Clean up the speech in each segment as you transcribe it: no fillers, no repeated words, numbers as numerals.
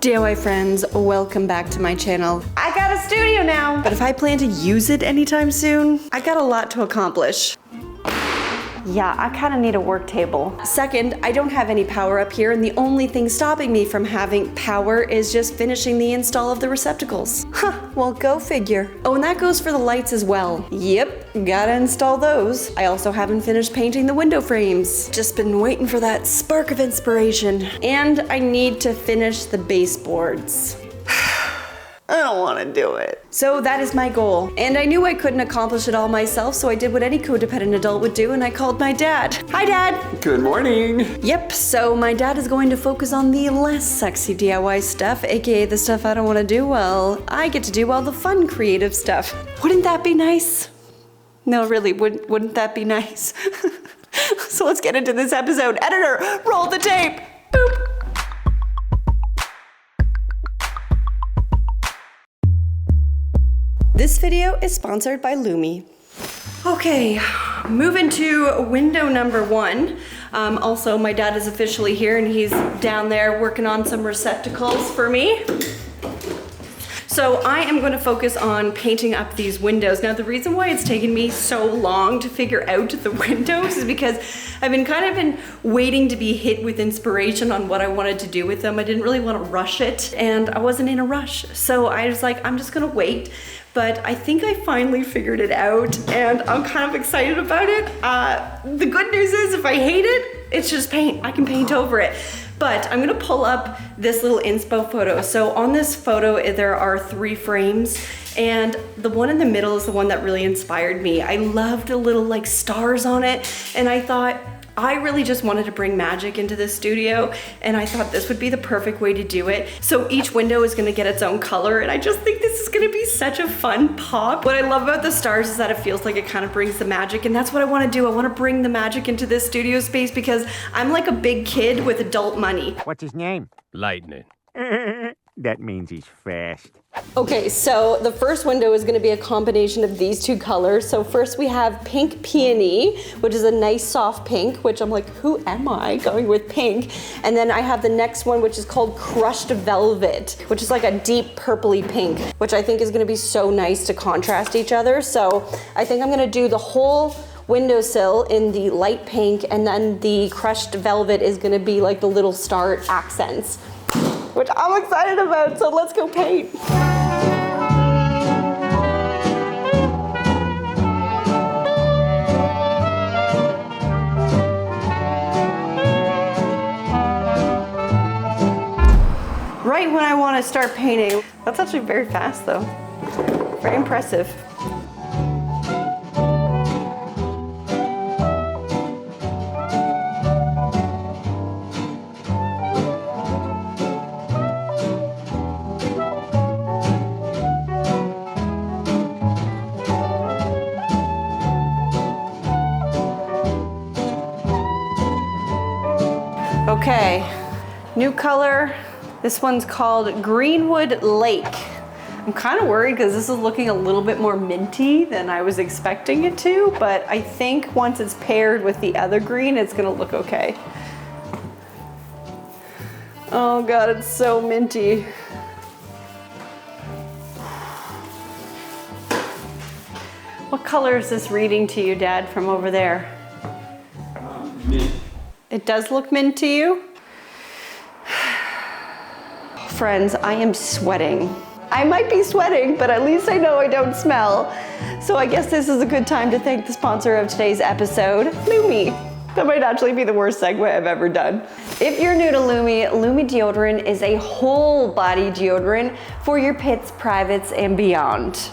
DIY friends, welcome back to my channel. I got a studio now, but if I plan to use it anytime soon, I got a lot to accomplish. Yeah, I kind of need a work table. Second, I don't have any power up here, and the only thing stopping me from having power is just finishing the install of the receptacles. Huh, well, go figure. Oh, and that goes for the lights as well. Yep, gotta install those. I also haven't finished painting the window frames. Just been waiting for that spark of inspiration. And I need to finish the baseboards. I don't want to do it. So that is my goal. And I knew I couldn't accomplish it all myself, so I did what any codependent adult would do, and I called my dad. Hi, Dad. Good morning. Yep, so my dad is going to focus on the less sexy DIY stuff, aka the stuff I don't want to do well. I get to do all the fun, creative stuff. Wouldn't that be nice? No, really, wouldn't that be nice? So let's get into this episode. Editor, roll the tape. Boop. This video is sponsored by Lume. Okay, moving to window number 1. Also, my dad is officially here and he's down there working on some receptacles for me. So I am going to focus on painting up these windows. Now, the reason why it's taken me so long to figure out the windows is because I've been waiting to be hit with inspiration on what I wanted to do with them. I didn't really want to rush it, and I wasn't in a rush. So I was like, I'm just gonna wait. But I think I finally figured it out, and I'm kind of excited about it. The good news is if I hate it, it's just paint. I can paint over it. But I'm gonna pull up this little inspo photo. So on this photo, there are 3 frames, and the one in the middle is the one that really inspired me. I loved the little like stars on it, and I thought, I really just wanted to bring magic into this studio, and I thought this would be the perfect way to do it. So each window is gonna get its own color, and I just think this is gonna be such a fun pop. What I love about the stars is that it feels like it kind of brings the magic, and that's what I wanna do. I wanna bring the magic into this studio space because I'm like a big kid with adult money. What's his name? Lightning. That means he's fast. Okay, so the first window is gonna be a combination of these 2 colors. So first we have Pink Peony, which is a nice soft pink, which I'm like, who am I going with pink? And then I have the next one, which is called Crushed Velvet, which is like a deep purpley pink, which I think is gonna be so nice to contrast each other. So I think I'm gonna do the whole windowsill in the light pink, and then the Crushed Velvet is gonna be like the little star accents, which I'm excited about, so let's go paint. Right when I want to start painting. That's actually very fast though. Very impressive. Okay, new color. This one's called Greenwood Lake. I'm kind of worried because this is looking a little bit more minty than I was expecting it to, but I think once it's paired with the other green, it's gonna look okay. Oh God, it's so minty. What color is this reading to you, Dad, from over there? Mint. It does look mint to you? Friends, I am sweating. I might be sweating, but at least I know I don't smell. So I guess this is a good time to thank the sponsor of today's episode, Lume. That might actually be the worst segue I've ever done. If you're new to Lume, Lume deodorant is a whole body deodorant for your pits, privates, and beyond.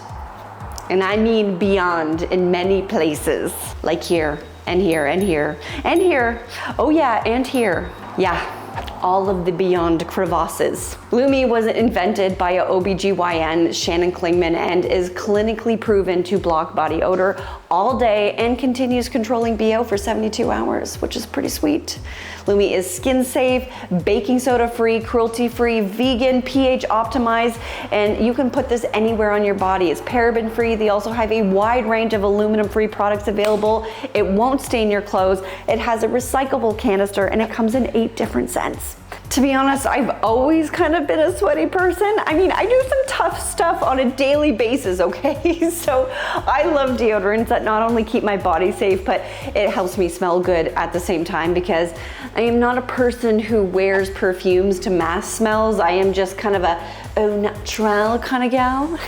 And I mean beyond in many places, like here, and here, and here, and here. Oh yeah, and here. Yeah. All of the beyond crevasses. Lume was invented by a OBGYN, Shannon Klingman, and is clinically proven to block body odor all day and continues controlling BO for 72 hours, which is pretty sweet. Lume is skin safe, baking soda free, cruelty free, vegan, pH optimized, and you can put this anywhere on your body. It's paraben free. They also have a wide range of aluminum free products available. It won't stain your clothes. It has a recyclable canister and it comes in 8 different scents. To be honest, I've always kind of been a sweaty person. I mean, I do some tough stuff on a daily basis, okay? So I love deodorants that not only keep my body safe, but it helps me smell good at the same time, because I am not a person who wears perfumes to mask smells. I am just kind of a au naturel kind of gal.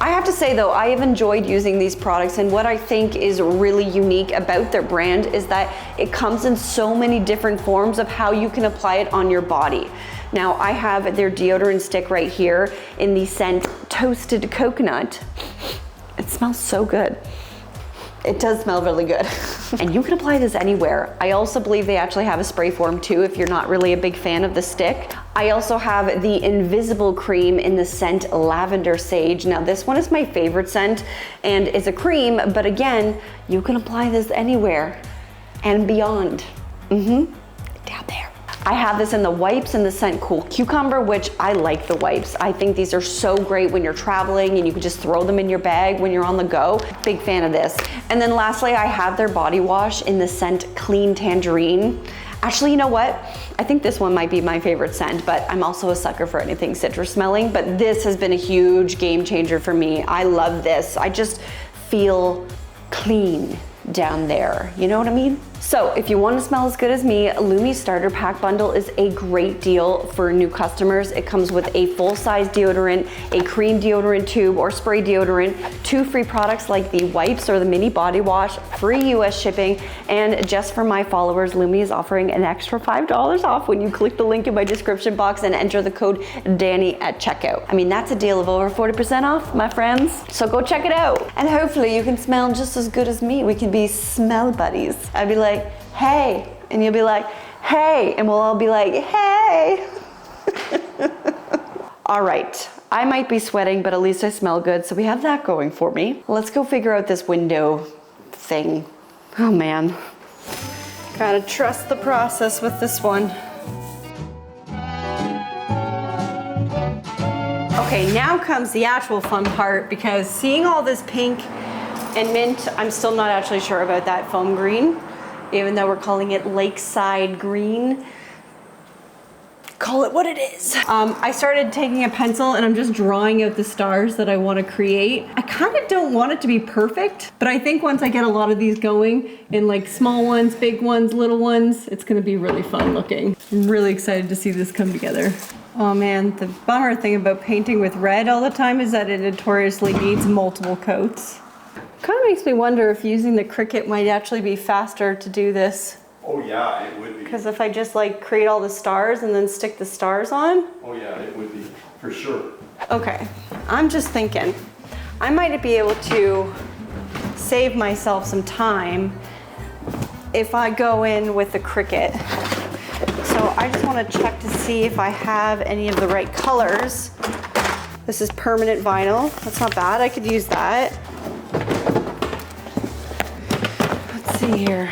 I have to say though, I have enjoyed using these products, and what I think is really unique about their brand is that it comes in so many different forms of how you can apply it on your body. Now I have their deodorant stick right here in the scent Toasted Coconut. It smells so good. It does smell really good. And you can apply this anywhere. I also believe they actually have a spray form too if you're not really a big fan of the stick. I also have the Invisible Cream in the scent Lavender Sage. Now this one is my favorite scent, and it's a cream, but again, you can apply this anywhere and beyond. Down there. I have this in the wipes in the scent Cool Cucumber, which I like the wipes. I think these are so great when you're traveling and you can just throw them in your bag when you're on the go. Big fan of this. And then lastly, I have their body wash in the scent Clean Tangerine. Actually, you know what? I think this one might be my favorite scent, but I'm also a sucker for anything citrus smelling, but this has been a huge game changer for me. I love this. I just feel clean down there, you know what I mean? So if you want to smell as good as me, Lume Starter Pack Bundle is a great deal for new customers. It comes with a full-size deodorant, a cream deodorant tube or spray deodorant, 2 free products like the wipes or the mini body wash, free US shipping, and just for my followers, Lume is offering an extra $5 off when you click the link in my description box and enter the code Danie at checkout. I mean, that's a deal of over 40% off, my friends. So go check it out. And hopefully you can smell just as good as me. We can be smell buddies. I'd be like, hey, and you'll be like, hey, and we'll all be like, hey. All right, I might be sweating, but at least I smell good, so we have that going for me. Let's go figure out this window thing. Oh man. Gotta trust the process with this one. Okay, now comes the actual fun part, because seeing all this pink and mint, I'm still not actually sure about that foam green, even though we're calling it Lakeside Green. Call it what it is. I started taking a pencil and I'm just drawing out the stars that I want to create. I kind of don't want it to be perfect, but I think once I get a lot of these going in like small ones, big ones, little ones, it's gonna be really fun looking. I'm really excited to see this come together. Oh man, the bummer thing about painting with red all the time is that it notoriously needs multiple coats. Kind of makes me wonder if using the Cricut might actually be faster to do this. Oh yeah, it would be. Because if I just like create all the stars and then stick the stars on. Oh yeah, it would be, for sure. Okay, I'm just thinking, I might be able to save myself some time if I go in with the Cricut. So I just want to check to see if I have any of the right colors. This is permanent vinyl, that's not bad, I could use that. Let's see here.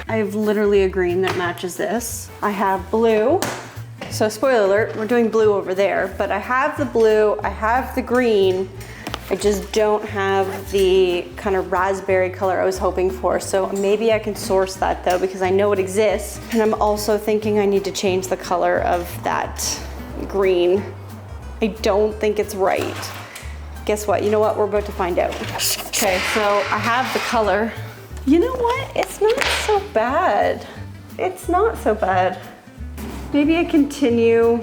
I have literally a green that matches this. I have blue. So spoiler alert, we're doing blue over there, but I have the blue, I have the green. I just don't have the kind of raspberry color I was hoping for. So maybe I can source that though, because I know it exists. And I'm also thinking I need to change the color of that green. I don't think it's right. Guess what? You know what? We're about to find out. Okay, so I have the color. You know what? It's not so bad. It's not so bad. Maybe I continue,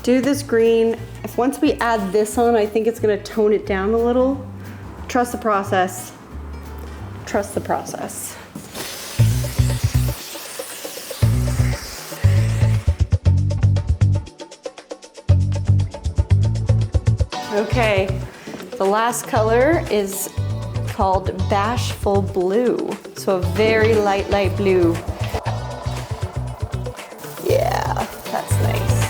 do this green. If once we add this on, I think it's gonna tone it down a little. Trust the process. Trust the process. Okay, the last color is called Bashful Blue. So a very light blue. Yeah, that's nice.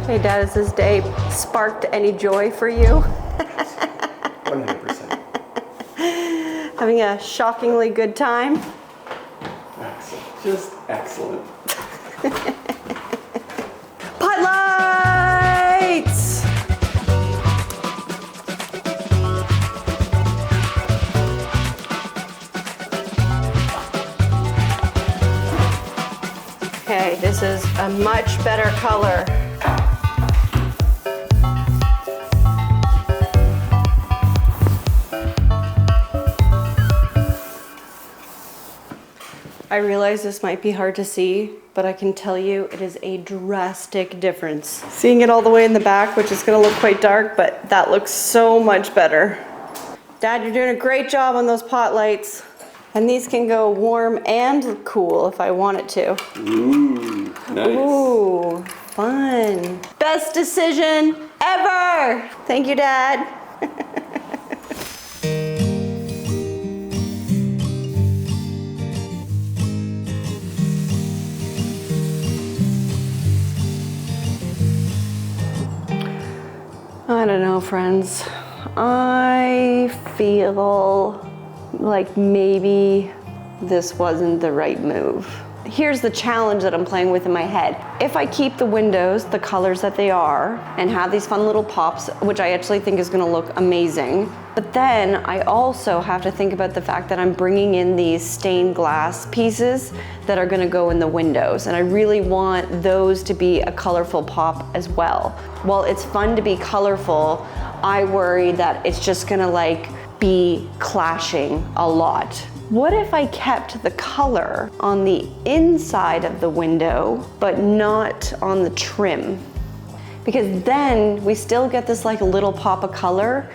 Hey Dad, has this day sparked any joy for you? 100%. Having a shockingly good time? Excellent. Just excellent. Pot lights! Okay, this is a much better color. I realize this might be hard to see, but I can tell you it is a drastic difference. Seeing it all the way in the back, which is gonna look quite dark, but that looks so much better. Dad, you're doing a great job on those pot lights. And these can go warm and cool if I want it to. Ooh, nice. Ooh, fun. Best decision ever. Thank you, Dad. I don't know, friends. I feel like maybe this wasn't the right move. Here's the challenge that I'm playing with in my head. If I keep the windows the colors that they are and have these fun little pops, which I actually think is gonna look amazing, but then I also have to think about the fact that I'm bringing in these stained glass pieces that are gonna go in the windows, and I really want those to be a colorful pop as well. While it's fun to be colorful, I worry that it's just gonna like be clashing a lot. What if I kept the color on the inside of the window, but not on the trim? Because then we still get this like little pop of color,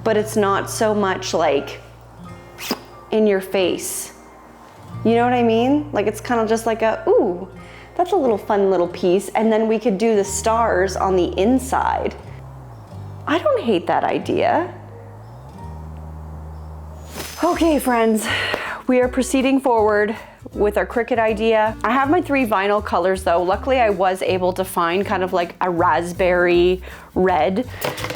but it's not so much like in your face. You know what I mean? Like it's kind of just like a, ooh, that's a little fun little piece. And then we could do the stars on the inside. I don't hate that idea. Okay, friends, we are proceeding forward with our Cricut idea. I have my 3 vinyl colors though. Luckily, I was able to find kind of like a raspberry red.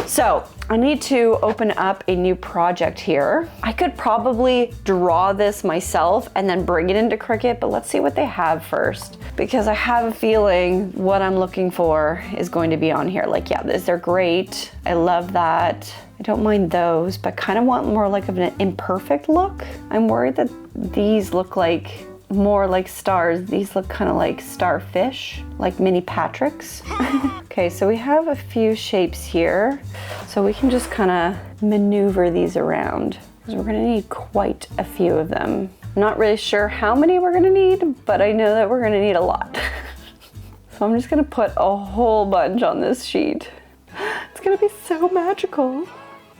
So I need to open up a new project here. I could probably draw this myself and then bring it into Cricut, but let's see what they have first. Because I have a feeling what I'm looking for is going to be on here. Like, yeah, they're great. I love that. I don't mind those, but kind of want more like of an imperfect look. I'm worried that these look like more like stars. These look kind of like starfish, like mini Patricks. Okay, so we have a few shapes here. So we can just kind of maneuver these around because we're gonna need quite a few of them. I'm not really sure how many we're gonna need, but I know that we're gonna need a lot. So I'm just gonna put a whole bunch on this sheet. It's gonna be so magical.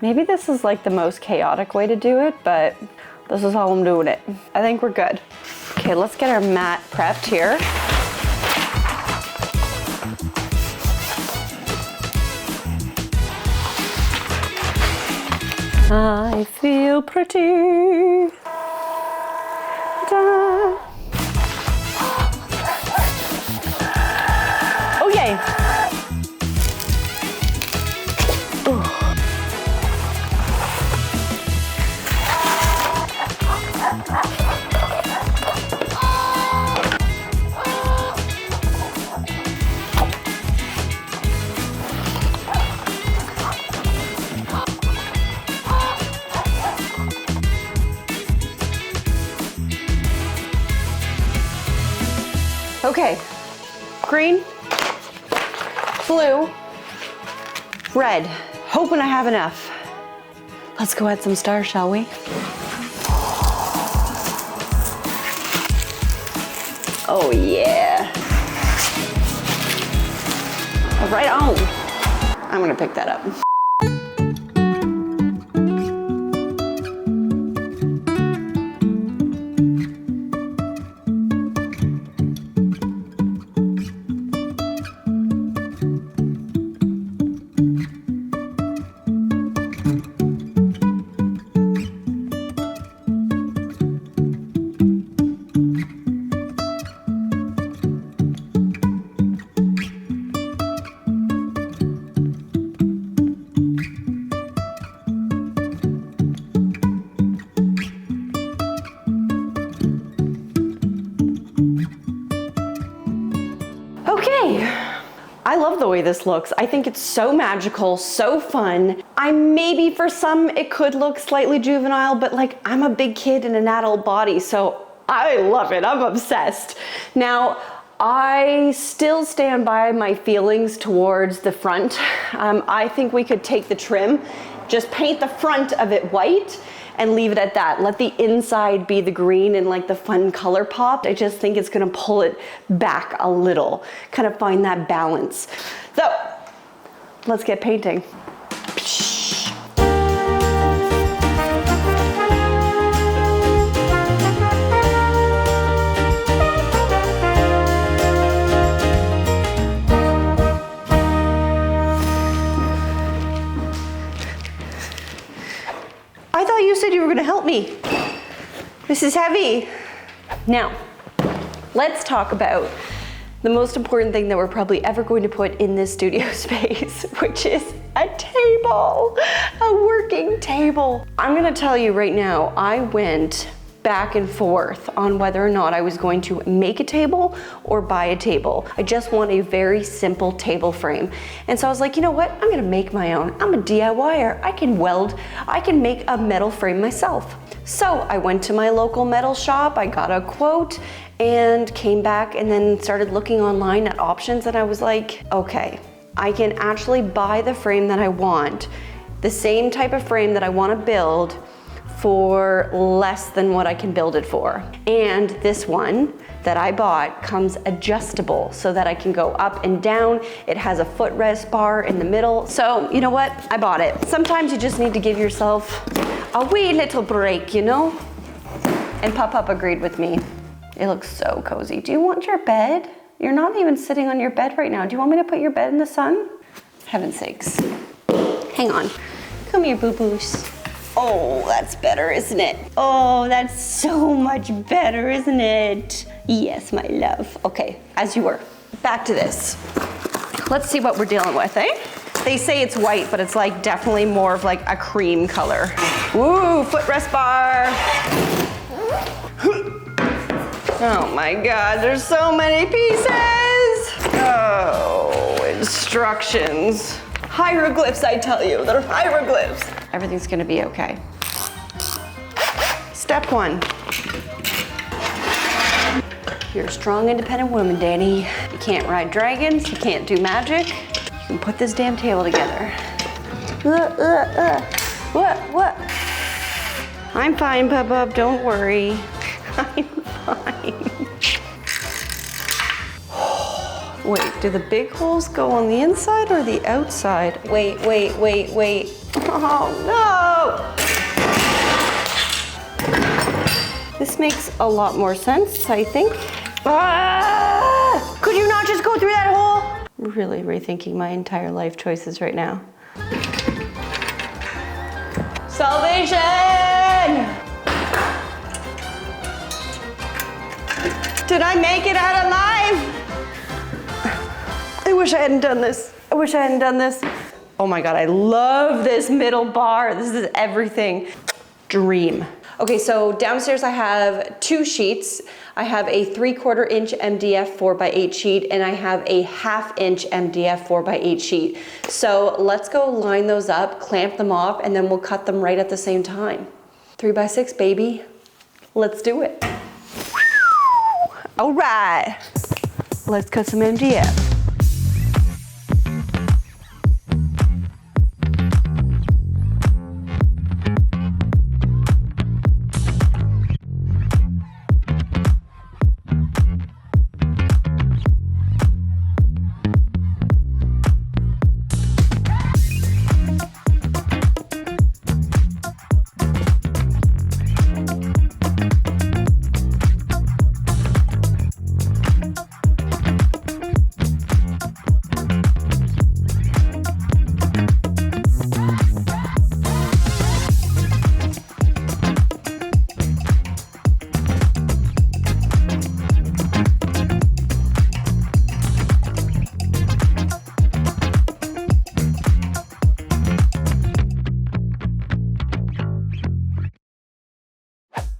Maybe this is like the most chaotic way to do it, but this is how I'm doing it. I think we're good. Okay, let's get our mat prepped here. I feel pretty. Ta-da. Oh yay. Okay, green, blue, red. Hoping I have enough. Let's go add some stars, shall we? Oh yeah. Right on. I'm gonna pick that up. I love the way this looks. I think it's so magical, so fun. Maybe for some it could look slightly juvenile, but like I'm a big kid in an adult body, so I love it. I'm obsessed. Now, I still stand by my feelings towards the front. I think we could take the trim, just paint the front of it white and leave it at that. Let the inside be the green and like the fun color pop. I just think it's gonna pull it back a little, kind of find that balance. So, let's get painting. I thought you said you were gonna help me. This is heavy. Now, let's talk about the most important thing that we're probably ever going to put in this studio space, which is a table, a working table. I'm gonna tell you right now, I went back and forth on whether or not I was going to make a table or buy a table. I just want a very simple table frame. And so I was like, you know what? I'm gonna make my own. I'm a DIYer. I can weld, I can make a metal frame myself. So I went to my local metal shop, I got a quote and came back and then started looking online at options, and I was like, okay, I can actually buy the frame that I want, the same type of frame that I wanna build, for less than what I can build it for. And this one that I bought comes adjustable so that I can go up and down. It has a footrest bar in the middle. So you know what? I bought it. Sometimes you just need to give yourself a wee little break, you know? And Pop agreed with me. It looks so cozy. Do you want your bed? You're not even sitting on your bed right now. Do you want me to put your bed in the sun? Heaven's sakes. Hang on. Come here, boo-boos. Oh, that's better, isn't it? Oh, that's so much better, isn't it? Yes, my love. Okay, as you were. Back to this. Let's see what we're dealing with, eh? They say it's white, but it's like definitely more of like a cream color. Woo, footrest bar. Oh my God, there's so many pieces. Oh, instructions. Hieroglyphs, I tell you, they're hieroglyphs. Everything's gonna be okay. Step one. You're a strong, independent woman, Danie. You can't ride dragons, you can't do magic. You can put this damn table together. What? I'm fine, Pop, don't worry. I'm fine. Wait, do the big holes go on the inside or the outside? Wait. Oh no! This makes a lot more sense, I think. Ah! Could you not just go through that hole? I'm really rethinking my entire life choices right now. Salvation! Did I make it out alive? I wish I hadn't done this. Oh my God, I love this middle bar. This is everything. Dream. Okay, so downstairs I have 2 sheets. I have a 3/4 inch MDF 4x8 sheet, and I have a 1/2 inch MDF 4x8 sheet. So let's go line those up, clamp them off, and then we'll cut them right at the same time. 3x6, baby. Let's do it. All right, let's cut some MDF.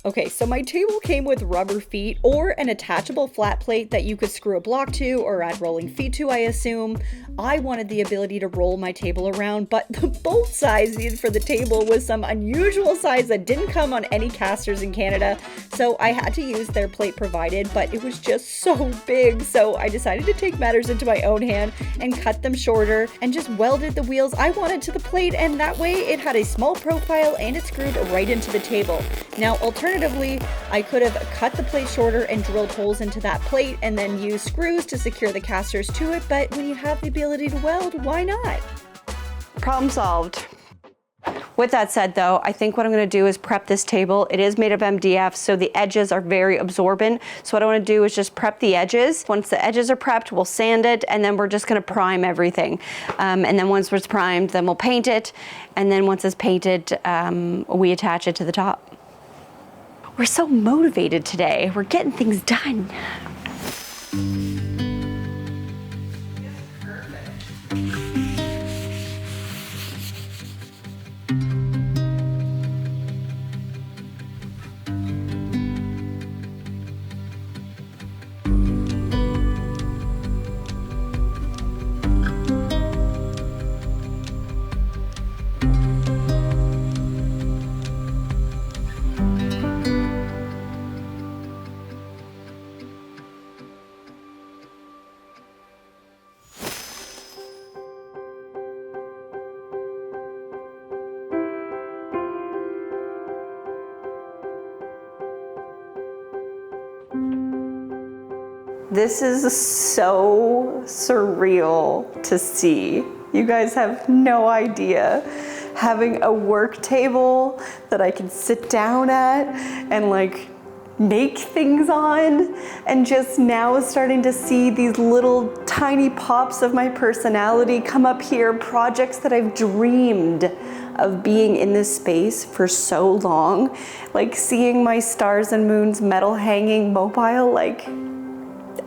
Okay, so my table came with rubber feet or an attachable flat plate that you could screw a block to or add rolling feet to, I assume. I wanted the ability to roll my table around, but the bolt size needed for the table was some unusual size that didn't come on any Castors in Canada, so I had to use their plate provided, but it was just so big, so I decided to take matters into my own hand and cut them shorter and just welded the wheels I wanted to the plate, and that way it had a small profile and it screwed right into the table. Now, alternatively, I could have cut the plate shorter and drilled holes into that plate and then use screws to secure the casters to it, but when you have the ability to weld, why not? Problem solved. With that said though, I think what I'm gonna do is prep this table. It is made of MDF, so the edges are very absorbent. So what I wanna do is just prep the edges. Once the edges are prepped, we'll sand it, and then we're just gonna prime everything. And then once it's primed, then we'll paint it. And then once it's painted, we attach it to the top. We're so motivated today. We're getting things done. This is so surreal to see. You guys have no idea. Having a work table that I can sit down at and like make things on, and just now starting to see these little tiny pops of my personality come up here, projects that I've dreamed of being in this space for so long, like seeing my stars and moons metal hanging mobile,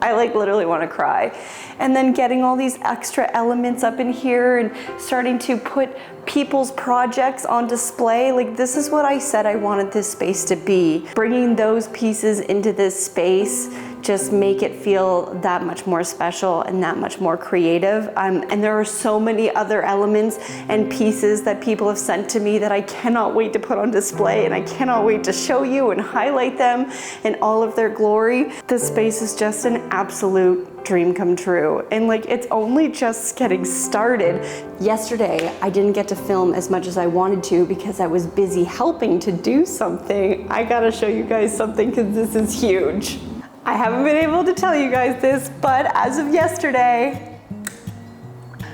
I literally want to cry. And then getting all these extra elements up in here and starting to put people's projects on display. Like, this is what I said I wanted this space to be. Bringing those pieces into this space just make it feel that much more special and that much more creative. And there are so many other elements and pieces that people have sent to me that I cannot wait to put on display, and I cannot wait to show you and highlight them in all of their glory. This space is just an absolute dream come true, and it's only just getting started. Yesterday, I didn't get to film as much as I wanted to because I was busy helping to do something. I gotta show you guys something because this is huge. I haven't been able to tell you guys this, but as of yesterday,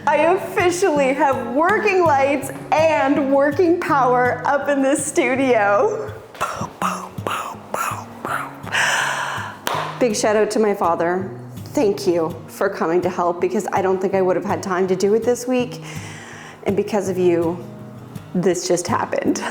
I officially have working lights and working power up in this studio. Big shout out to my father. Thank you for coming to help, because I don't think I would have had time to do it this week. And because of you, this just happened.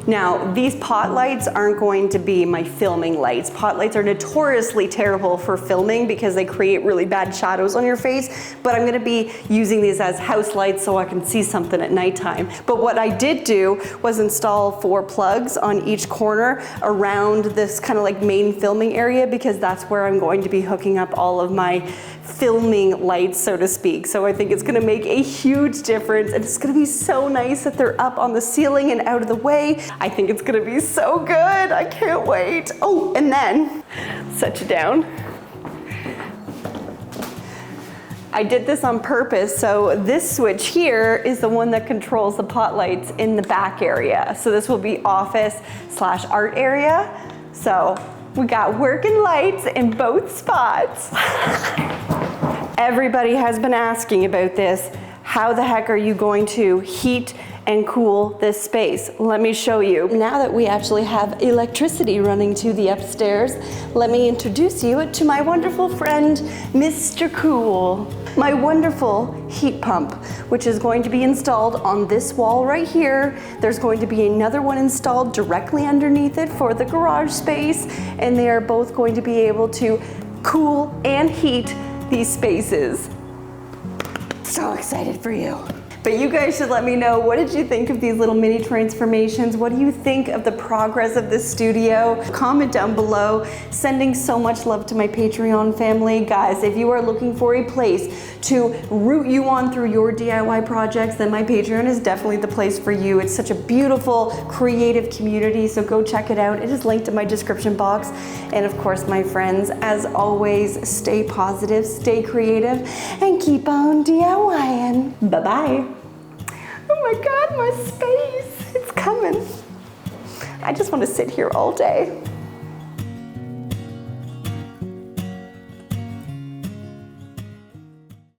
Now, these pot lights aren't going to be my filming lights. Pot lights are notoriously terrible for filming because they create really bad shadows on your face, but I'm gonna be using these as house lights so I can see something at nighttime. But what I did do was install 4 plugs on each corner around this kind of main filming area, because that's where I'm going to be hooking up all of my filming lights, so to speak. So I think it's gonna make a huge difference, and it's gonna be so nice that they're up on the ceiling and out of the way. I think it's gonna be so good. I can't wait. Oh, and then, set you down. I did this on purpose, so this switch here is the one that controls the pot lights in the back area. So this will be office/art area. So we got working lights in both spots. Everybody has been asking about this. How the heck are you going to heat and cool this space? Let me show you. Now that we actually have electricity running to the upstairs, let me introduce you to my wonderful friend, Mr. Cool. My wonderful heat pump, which is going to be installed on this wall right here. There's going to be another one installed directly underneath it for the garage space, and they are both going to be able to cool and heat these spaces. So excited for you. But you guys should let me know, what did you think of these little mini transformations? What do you think of the progress of this studio? Comment down below. Sending so much love to my Patreon family. Guys, if you are looking for a place to root you on through your DIY projects, then my Patreon is definitely the place for you. It's such a beautiful, creative community, so go check it out. It is linked in my description box. And of course, my friends, as always, stay positive, stay creative, and keep on DIYing. Bye-bye. Oh my God, my space, it's coming. I just want to sit here all day.